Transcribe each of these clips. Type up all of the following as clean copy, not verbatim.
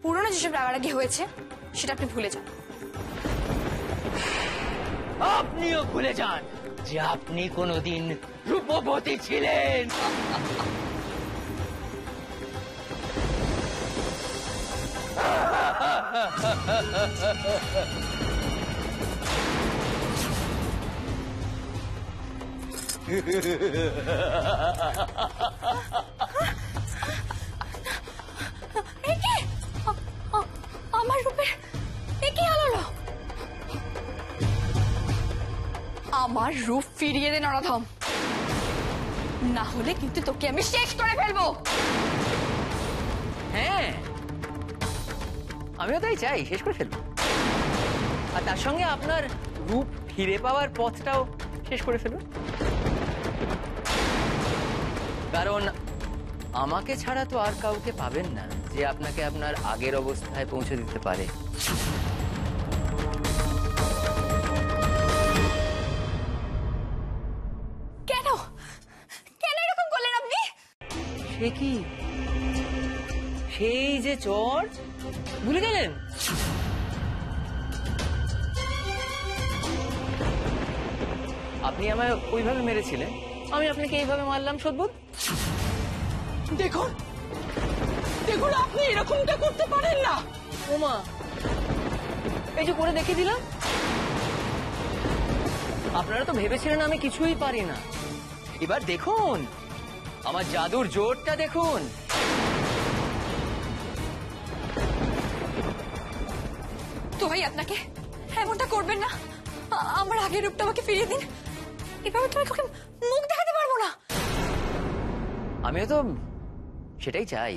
পুরনো যেসব রাগারাগি হয়েছে সেটা আপনি ভুলে যান। আপনিও ভুলে যান যে আপনি কোনোদিন রূপবতী ছিলেন। আমার রূপের কি হলো? আমার রূপ ফিরিয়ে দে নরাধম, না হলে কিন্তু তোকে আমি শেষ করে ফেলবো। হ্যাঁ, আমিও তাই চাই, শেষ করে ফেলবো। আর তার সঙ্গে আপনার রূপ ফিরে পাওয়ার পথটাও শেষ করে ফেলবো। কারণ আমাকে ছাড়া তো আর কাউকে পাবেন না যে আপনাকে আপনার আগের অবস্থায় পৌঁছে দিতে পারে। কেন কেন এরকম করলেন আপনি? সে কি, সেই যে চোর, ভুলে গেলেন? আপনি আমায় ওইভাবে মেরেছিলেন, আমি আপনাকে এইভাবে মারলাম। সদ্বুদ, দেখুন দেখুন, আপনি এরকমটা করতে পারেন না। ওমা, এই যে করে দেখে দিলাম। আপনারা তো ভেবেছিলেন আমি কিছুই পারি না। এবার দেখুন আমার জাদুর জোরটা দেখুন। তো ভাই আপনাকে এমনটা করবেন না, আমার আগের রূপটা আমাকে ফিরিয়ে দিন। এভাবে তুমি কাউকে মুখ দেখাতে পারবো না। আমিও তো সেটাই চাই।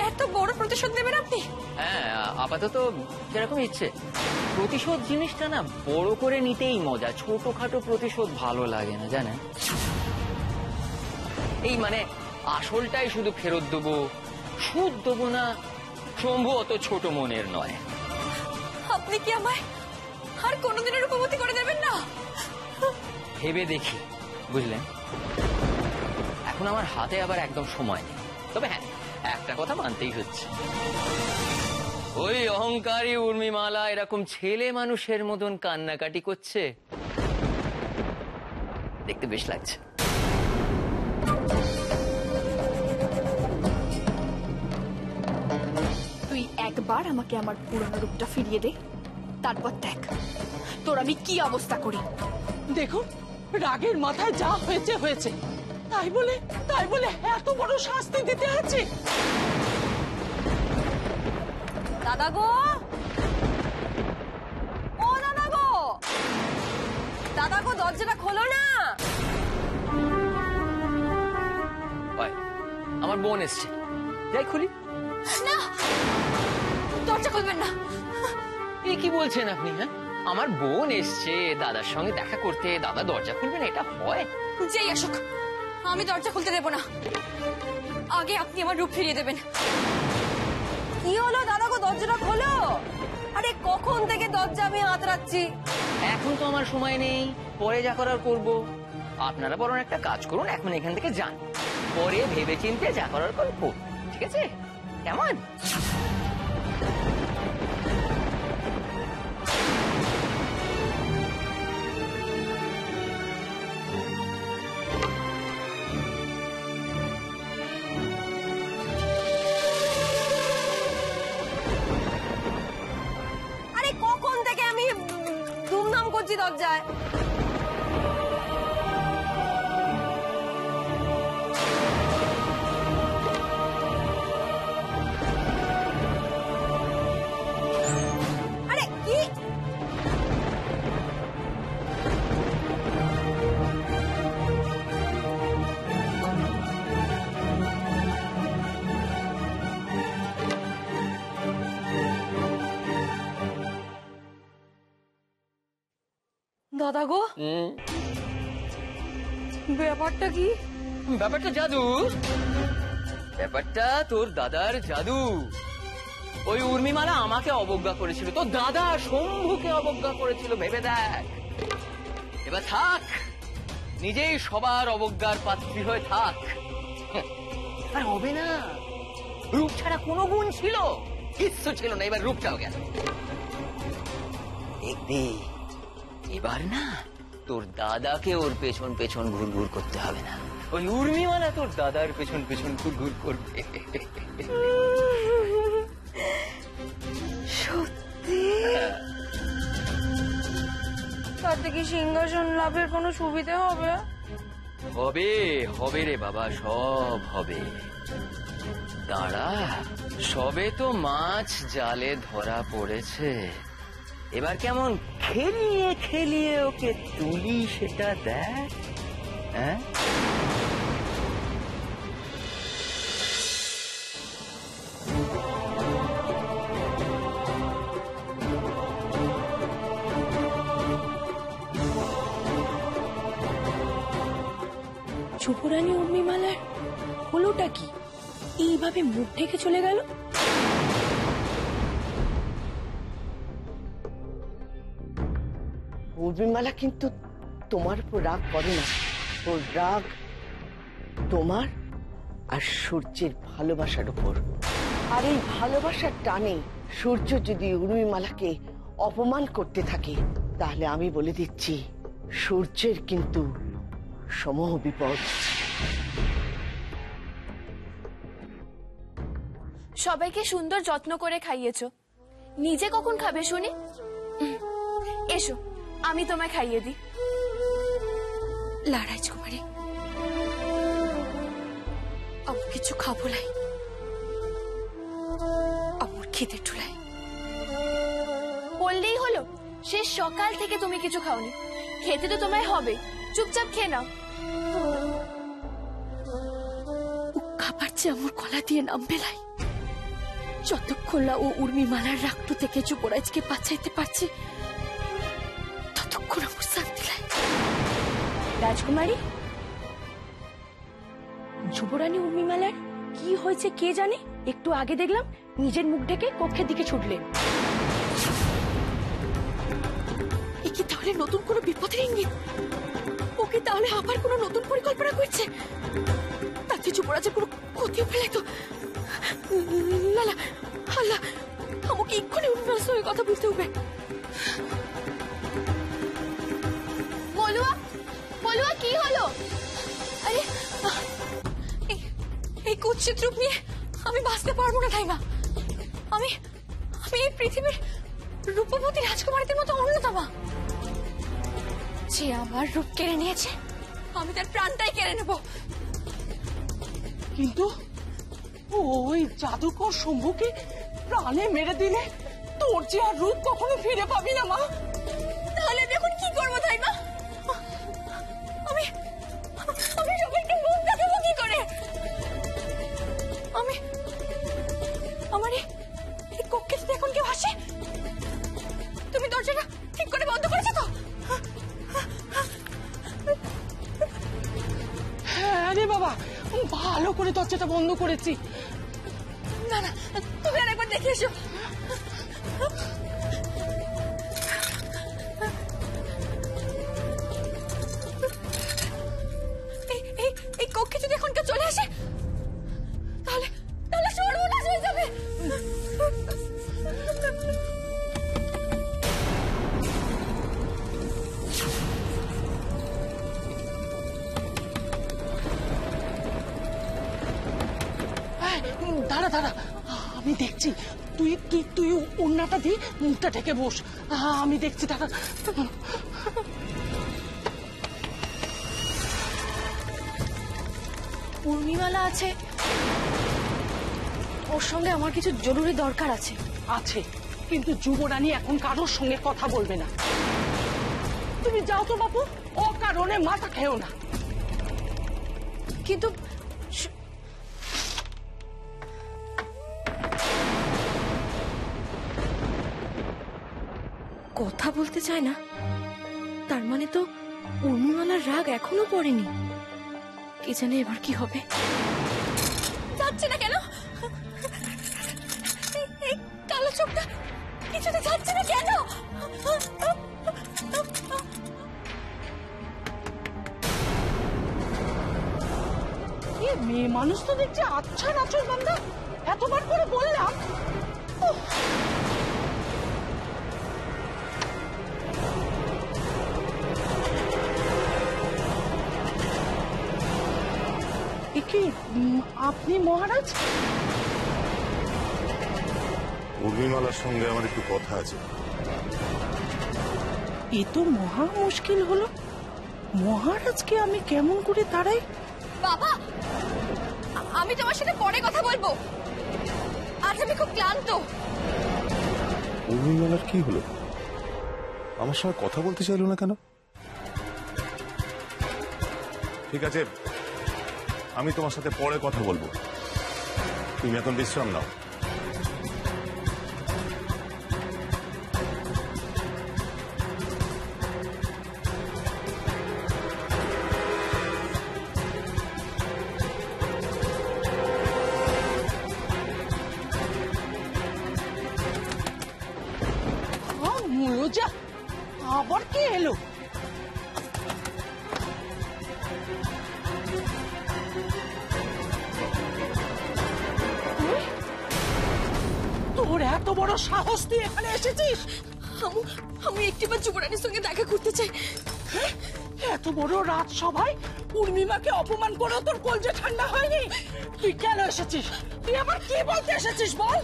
এত বড় প্রতিশোধ নেবেন আপনি? হ্যাঁ, আপাতত সেরকম ইচ্ছে। প্রতিশোধ জিনিসটা না বড় করে নিতেই মজা, ছোটখাটো প্রতিশোধ ভালো লাগে না, জানেন? এই মানে আসলটাই শুধু ফেরত দেবো, সুদ দেবো না। শম্ভু অত ছোট মনের নয়। আপনি কি আমায় আর কোনোদিনের রূপবতী করে দেবেন না? ভেবে দেখি, বুঝলেন? এখন আমার হাতে আবার একদম সময় নেই। তবে হ্যাঁ, একটা কথা মানতেই হচ্ছে, ওই অহংকারী উর্মিমালা এরকম ছেলে মানুষের মতন কান্নাকাটি করছে, দেখতে বেশ লাগছে। তুই একবার আমাকে আমার পুরনো রূপটা ফিরিয়ে দে, তারপর দেখ তোর আমি কি অবস্থা করি। দেখুন, রাগের মাথায় যা হয়েছে হয়েছে, তাই বলে এত বড় শাস্তি দিতে আছে? দাদা গো, ও দাদা গো, দাদা গো, দরজাটা খোলো না। আমার বোন এসছে, যাই খুলি। না, দরজা খুলবেন না। এই কি বলছেন আপনি? হ্যাঁ, আমার বোন এসছে দাদার সঙ্গে দেখা করতে, দাদা দরজা খুলবেন? এটা হয়? যেই আসুক আমি দরজা খুলতে দেবো না। আগে আপনি আমার রূপ ফিরিয়ে দেবেন। কি হলো দাদা গো, দরজাটা খোলো। আরে কখন থেকে দরজা আমি হাতড়াচ্ছি। এখন তো আমার সময় নেই, পরে যা করার করবো। আপনারা বরং একটা কাজ করুন, এখন এখান থেকে যান, পরে ভেবে চিন্তে যা করার করবো। ঠিক আছে? কেমন? আরে কখন থেকে আমি ধুমধাম করছি দরজায়। আরে কি, দাদা গো, ব্যাপারটা কি? ব্যাপারটা জাদু, ব্যাপারটা তোর দাদার জাদু। ওই উর্মিমালা আমাকে অবজ্ঞা করেছিল, তোর দাদা শম্ভুকে অবজ্ঞা করেছিল, ভেবে দেখ। এবার থাক, নিজেই সবার অবজ্ঞার পাত্রী হয়ে থাক। আর হবে না, রূপ ছাড়া কোনো গুণ ছিল? কিচ্ছু ছিল না, এবার রূপটাও গেল। দেখবি এবার না তোর দাদাকে ওর পেছন পেছন ঘুরঘুর করতে হবে না, ওই উর্মিমালা তোর দাদার পেছন পেছন ঘুরঘুর করবে। সত্যি? তাতে কি সিংহাসন লাভের কোনো সুবিধা হবে? হবে, হবে রে বাবা, সব হবে। দাঁড়া, সবে তো মাছ জালে ধরা পড়েছে, এবার কেমন খেলিয়ে খেলিয়ে ওকে তুলি সেটা দেখ। হ্যাঁ, যুবরানী উর্মিমালার হলোটা কি? এইভাবে মুখ ঢেকে চলে গেল। উর্মিমালা কিন্তু তোমার উপর রাগ করে না, ওর রাগ তোমার আর সূর্যের ভালোবাসার উপর। আর এই ভালোবাসার টানে সূর্য যদি উর্মিমালাকে অপমান করতে থাকে, তাহলে আমি বলে দিচ্ছি সূর্যের কিন্তু সমূহ বিপদ। সবাইকে সুন্দর যত্ন করে খাইয়েছো, নিজে কখন খাবে শুনি? এসো আমি তোমায় খাইয়ে দিই। লা রাজকুমারী, আমার কিছু খাবো লাই, আমার খিদে ঠুলাই। বললেই হলো, শেষ সকাল থেকে তুমি কিছু খাওনি, খেতে তো তোমায় হবে, চুপচাপ খেয়ে নাও। খাবার চেয়ে আমার গলা দিয়ে নামবে লাই। যতক্ষণ না ও উর্মিমালার রাগটু থেকে যুবরাজকে বাঁচাইতে পারছে, ততক্ষণ আমার শান্তি লাই। রাজকুমারী, যুবরানী উর্মিমালার কি হয়েছে কে জানে? একটু আগে দেখলাম নিজের মুখ ঢেকে কক্ষের দিকে ছুটলেন। এ কি তাহলে নতুন কোনো বিপদের ইঙ্গিত? ওকে তাহলে আবার কোনো নতুন পরিকল্পনা করছে? তাতে যুবরাজের কোনো ক্ষতি ফেলে তো? লালা, আল্লাহ, আমাকে এক্ষুনি উর্মিমালার সঙ্গে কথা বলতে হবে। বলুয়া, বলুয়া কি হলো? আরে, এই কুৎসিত রূপ নিয়ে আমি বাঁচতে পারবো না তাই না? আমি আমি এই পৃথিবীর রূপবতী রাজকুমারীদের মতো অন্যতমা। যে আমার রূপ কেড়ে নিয়েছে, আমি তার প্রাণটাই কেড়ে নেব। কিন্তু ওই জাদুকর শম্ভুকে প্রাণে মেরে দিলে তোর যে আর রূপ কখনো ফিরে পাবি না মা। তাহলে আমি এখন কি করবো তাই না? আমি আমি সবাইকে মুখ দেখাবো কি করে? আমি আমার এই কক্ষে যদি এখন কেউ আসে, তুমি দরজাটা ঠিক করে বন্ধ করেছো তো? হ্যাঁ রে বাবা, ভালো করে দরজাটা বন্ধ করেছি। না না, তুমি আর একবার দেখে এসো। এই কক্ষে যদি এখন কেউ চলে আসে, তাহলে তাহলে সর্বনাশ হয়ে যাবে। দাঁড়া দাঁড়া, আমি দেখছি। তুই তুই তুই ওড়নাটা দিয়ে মুখটা ঢেকে বস, আমি দেখছি। দাঁড়া। উর্মিমালা আছে, ওর সঙ্গে আমার কিছু জরুরি দরকার আছে। আছে, কিন্তু যুবরানী এখন কারোর সঙ্গে কথা বলবে না। তুমি যাও তো বাবু, অকারণে মাথা খেও না। কিন্তু কথা বলতে চায় না, তার মানে তো উর্মিমালার রাগ এখনো পড়েনি। কে জানে এবার কি হবে? যাচ্ছে না কেন? এই কালো চোখটা কিছুতে যাচ্ছে না কেন? মেয়ে মানুষ তো দেখছি আচ্ছা নাচর বান্দা, এতবার করে বললাম। কি আপনি মহারাজ? উর্মিমালার সঙ্গে আমার একটু কথা আছে। এ তো মহা মুশকিল হলো, মহারাজকে আমি কেমন করে তাড়াই? বাবা, আমি তোমার সাথে পরে কথা বলবো, আজ আমি খুব ক্লান্ত। উর্মিমালার কি হলো? আমার সঙ্গে কথা বলতে চাইলো না কেন? ঠিক আছে, আমি তোমার সাথে পরে কথা বলবো, তুমি এখন বিশ্রাম নাও। যা, আবার কে এলো? তোর এত বড় সাহস, তুই এখানে এসেছিস? আমি একটিবার যুবরানীর সঙ্গে দেখা করতে চাই। এত বড় রাজসভায় পূর্ণিমাকে অপমান করে তোর কলজে ঠান্ডা হয়নি? তুই কেন এসেছিস? তুই আবার কি বলতে এসেছিস বল?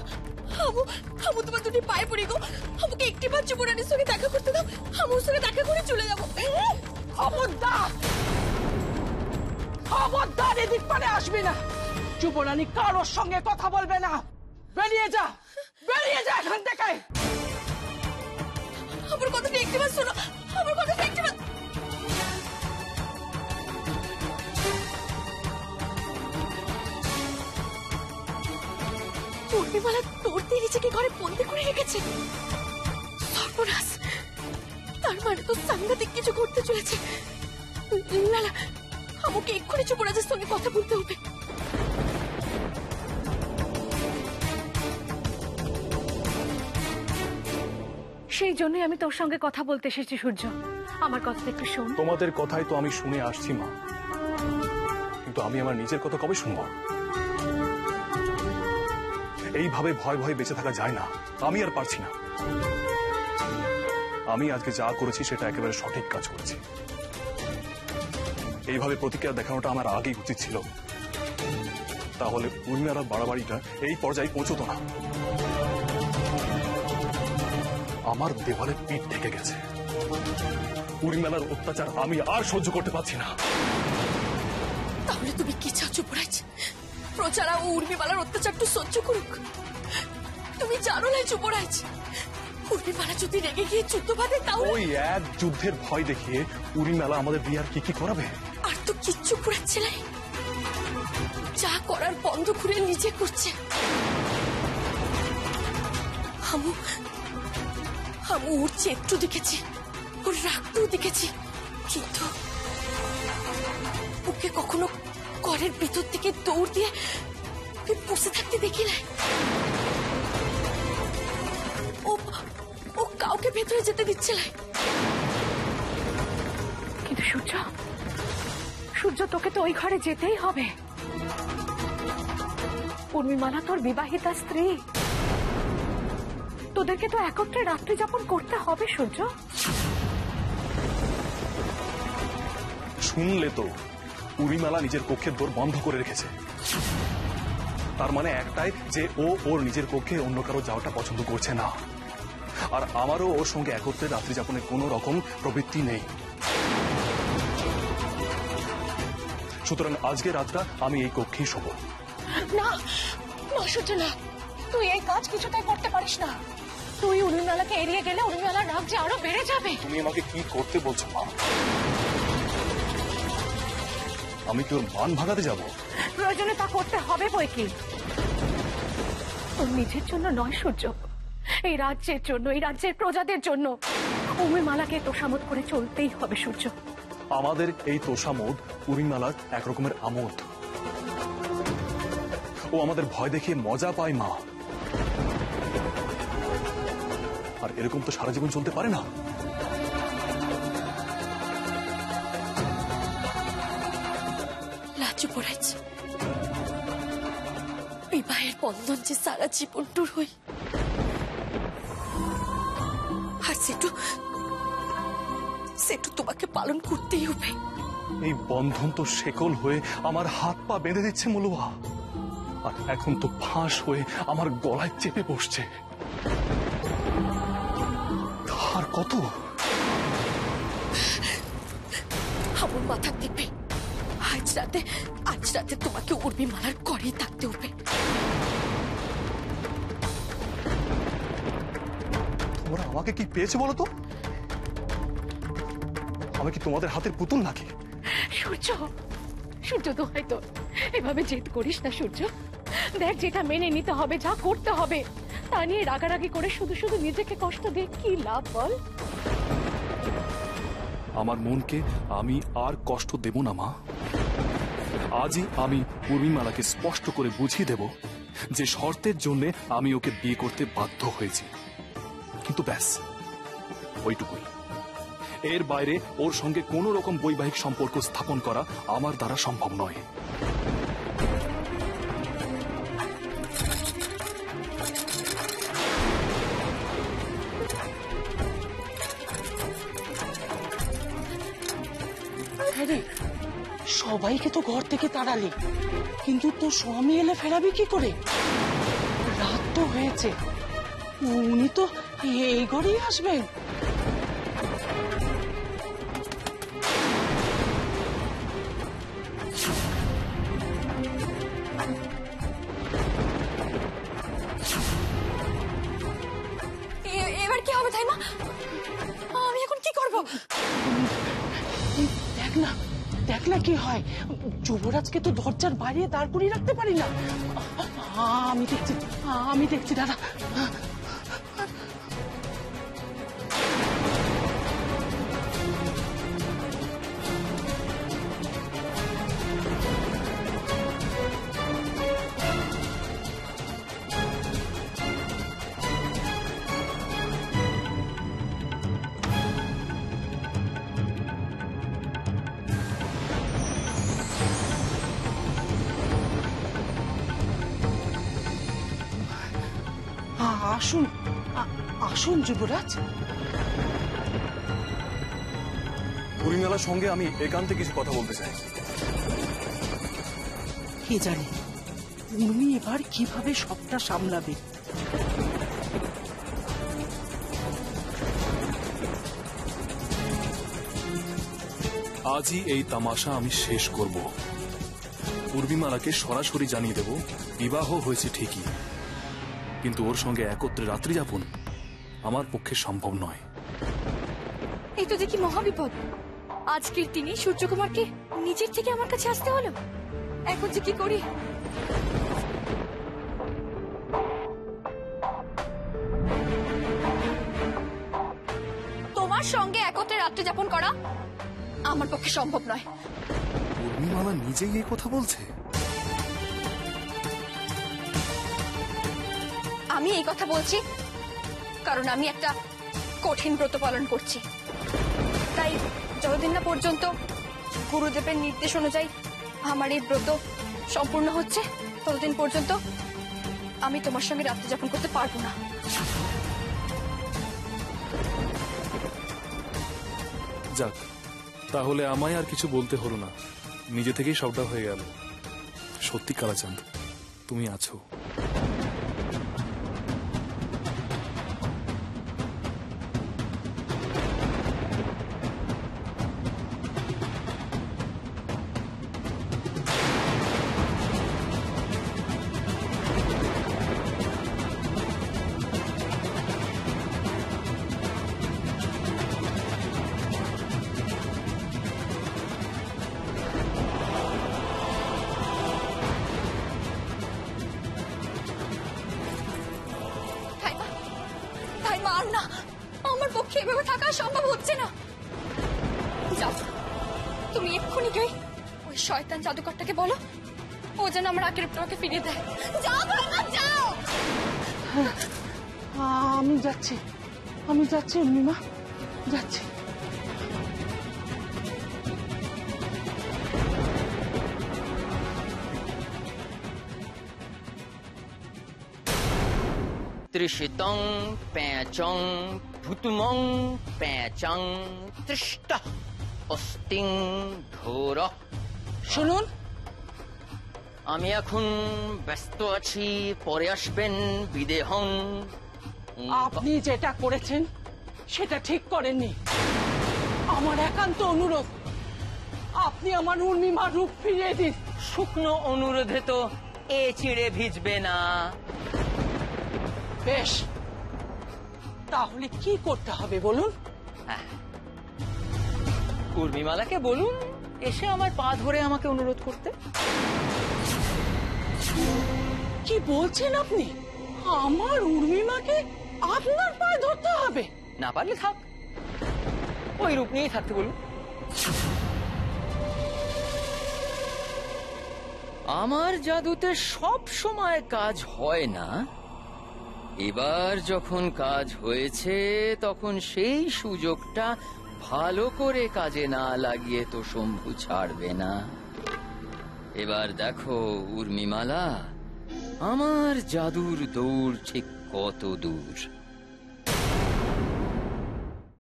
আমু তোমার দুটি পায়ে পড়ি গো, আমাকে একটিবার যুবরানীর সঙ্গে দেখা করতে দাও, আমুর সঙ্গে দেখা করে চলে যাবো। খবরদার, খবরদার এদিক পারে আসবি না। যুবরানী কারোর সঙ্গে কথা বলবে না। বেরিয়ে যা, বেরিয়ে যা এখান থেকে। আমার কথাটা একটিবার শোনো, আমার কথাটা একটিবার। পূর্ণিমালা তোর দিয়ে নিজেকে ঘরে বন্দি করে রেখেছে। সর্বনাশ, তার মানে তো সাংঘাতিক কিছু ঘটতে চলেছে। লালা, আমাকে এক্ষুনি যুবরাজের সঙ্গে কথা বলতে হবে। সেই জন্যই আমি তোর সঙ্গে কথা বলতে এসেছি সূর্য, আমার কথাটা একটু শোন। তোমাদের কথাই তো আমি শুনে আসছি মা, কিন্তু আমি আমার নিজের কথা কবে শুনবো? এইভাবে ভয় ভয়ে বেঁচে থাকা যায় না, আমি আর পারছি না। আমি আজকে যা করেছি সেটা একেবারে সঠিক কাজ করেছি। এইভাবে প্রতিক্রিয়া দেখানোটা আমার আগেই উচিত ছিল, তাহলে উর্মিমালার বাড়াবাড়িটা এই পর্যায়ে পৌঁছতো না। আমার দেওয়ালে পিঠ ঢেকে গেছে। উর্মিমালার অত্যাচার আমি আর সহ্য করতে পারছি না। তাহলে তুমি কি চাও যুবরাজ? প্রজারা ও উর্মিমালার অত্যাচারটা সহ্য করুক? তুমি জানো না যুবরাজ, উর্মিমালা যদি রেগে গিয়ে যুদ্ধ বাঁধে তাহলে ওই এক যুদ্ধের ভয় দেখিয়ে উর্মিমালা আমাদের বিয়ে আর কি করাবে? আর তো কিচ্ছু করাচ্ছে না, যা করার বন্ধ করে নিজে করছে। আমি ওর চেত্র দেখেছি, ওর রাগটাও দেখেছি, কিন্তু ওকে কখনো ঘরের ভিতর থেকে দৌড় দিয়ে ওকে বসে থাকতে দেখি না। ও কাউকে ভেতরে যেতে দিচ্ছে না। কিন্তু সূর্য, সূর্য তোকে তো ওই ঘরে যেতেই হবে। উর্মিমালা তোর বিবাহিতা স্ত্রী, তোদেরকে তো একত্রে রাত্রি যাপন করতে হবে সূর্য। শুনলে তো, উর্মিমালা নিজের কক্ষের দোর বন্ধ করে রেখেছে। তার মানে একটাই যে ও ওর নিজের কক্ষে অন্য কারো যাওয়াটা পছন্দ করছে না, আর আমারও ওর সঙ্গে একত্রে রাত্রি যাপনের কোনো রকম প্রবৃত্তি নেই। সুতরাং আজকে রাতটা আমি এই কক্ষেই শোবো। না না সূর্য, না, তুই এই কাজ কিছুতেই করতে পারিস না। তুই উর্মিমালাকে এড়িয়ে গেলে উর্মিমালার রাগ যে আরো বেড়ে যাবে। তুমি আমাকে কি করতে বলছো মা? আমি কি ওর মান ভাগাতে যাব? প্রয়োজনে তা করতে হবে বই কি। তোর নিজের জন্য নয় সূর্য, এই রাজ্যের জন্য, এই রাজ্যের প্রজাদের জন্য উর্মিমালাকে তোষামোদ করে চলতেই হবে সূর্য। আমাদের এই তোষামোদ উর্মিমালার এক রকমের আমোদ। ও আমাদের ভয় দেখিয়ে মজা পায় মা, আর এরকম তো সারা জীবন চলতে পারে না। যুবরাজ, বিবাহের বন্ধন যে সারা জীবন টুর হই, আর সেটু তোমাকে পালন করতেই হবে। এই বন্ধন তো শেকল হয়ে আমার হাত পা বেঁধে দিচ্ছে মলুয়া, আর এখন তো ফাঁস হয়ে আমার গলায় চেপে বসছে। আর কত? আমার মাথা দিবে, আজ রাতে তোমাকে উর্মিমালার ঘরেই থাকতে হবে। তোমরা আমাকে কি পেয়েছে বলো তো? আমি কি তোমাদের হাতের পুতুল নাকি? সূর্য তো হয়তো এভাবে জেদ করিস না সূর্য। দেখ, যেটা মেনে নিতে হবে, যা করতে হবে, তা নিয়ে রাগারাগি করে শুধু শুধু নিজেকে কষ্ট দিয়ে কি লাভ বল? আমার মনকে আমি আর কষ্ট দেব না মা। আজই আমি উর্মিমালাকে স্পষ্ট করে বুঝিয়ে দেব যে শর্তের জন্য আমি ওকে বিয়ে করতে বাধ্য হয়েছি, কিন্তু ব্যাস ওইটুকুই। এর বাইরে ওর সঙ্গে কোনো রকম বৈবাহিক সম্পর্ক স্থাপন করা আমার দ্বারা সম্ভব নয়। আরে সবাইকে তো ঘর থেকে তাড়ালি, কিন্তু তোর স্বামী এলে ফেরাবি কি করে? রাত তো হয়েছে, উনি তো এই ঘরেই আসবেন। এবার কি হবে ধাইমা? আমি এখন কি করব? দেখ না কি হয়। যুবরাজকে তো দরজার বাইরে দাঁড় করিয়ে রাখতে পারি না। আমি দেখছি দাদা। আসুন যুবরাজ। উর্মিমালার সঙ্গে আমি একান্তে কিছু কথা বলতে চাই। কে জানে উনি এবার কিভাবে সবটা সামলাবে। আজই এই তামাশা আমি শেষ করব। উর্মিমালাকে সরাসরি জানিয়ে দেব বিবাহ হয়েছে ঠিকই, কিন্তু ওর সঙ্গে একত্রে রাত্রি যাপন আমার পক্ষে সম্ভব নয়। এই তো দেখি মহাবিপদ। আজকের দিনে সূর্যকুমারকে নিজের থেকে আমার কাছে আসতে হলো। এখন যে কি করি? তোমার সঙ্গে একত্রে রাত্রি যাপন করা আমার পক্ষে সম্ভব নয়। উর্মিমালা নিজেই এই কথা বলছে? আমি এই কথা বলছি কারণ আমি একটা কঠিন ব্রত পালন করছি। তাই যতদিন না পর্যন্ত গুরুদেবের নির্দেশ অনুযায়ী আমার এই ব্রত সম্পূর্ণ হচ্ছে, ততদিন পর্যন্ত আমি তোমার সঙ্গে রাত্রি যাপন করতে পারবো না। যাক, তাহলে আমায় আর কিছু বলতে হলো না, নিজে থেকেই সবটা হয়ে গেল। সত্যি কালাচাঁদ, তুমি আছো। আর না, আমার পক্ষে এভাবে থাকা সম্ভব হচ্ছে না। যাও, তুমি এক্ষুনি গিয়ে ওই শয়তান জাদুকরটাকে বলো ও যেন আমার আগের প্রেমকে ফিরিয়ে দেয়। যাও ভাইমা, যাও। আমি যাচ্ছি উর্মিমা, যাচ্ছি। ত্রিশিতং প্যাচং ভুতুমং প্যাচং তৃষ্ট অস্তিং ঘোর। শুনুন, আমি এখন ব্যস্ত আছি, পরে আসবেন বিদেহং। আপনি যেটা করেছেন সেটা ঠিক করেননি। আমার একান্ত অনুরোধ, আপনি আমার উর্মিমার রূপ ফিরিয়ে দিন। শুকনো অনুরোধে তো এ চিড়ে ভিজবে না। বেশ, তাহলে কি করতে হবে বলুন? উর্মিমালাকে বলুন এসে আমার পা ধরে আমাকে অনুরোধ করতে। কি বলছেন আপনি? আমার উর্মিমাকে আপনার পায়ে ধরতে হবে? না পারলে থাক, ওই রূপ নিয়েই থাকতে বলুন। আমার জাদুতে সব সময় কাজ হয় না, এবার যখন কাজ হয়েছে তখন সেই সুযোগটা ভালো করে কাজে না লাগিয়ে তো শম্ভু ছাড়বে না। এবার দেখো উর্মিমালা, আমার জাদুর দৌড় ঠিক কত দূর।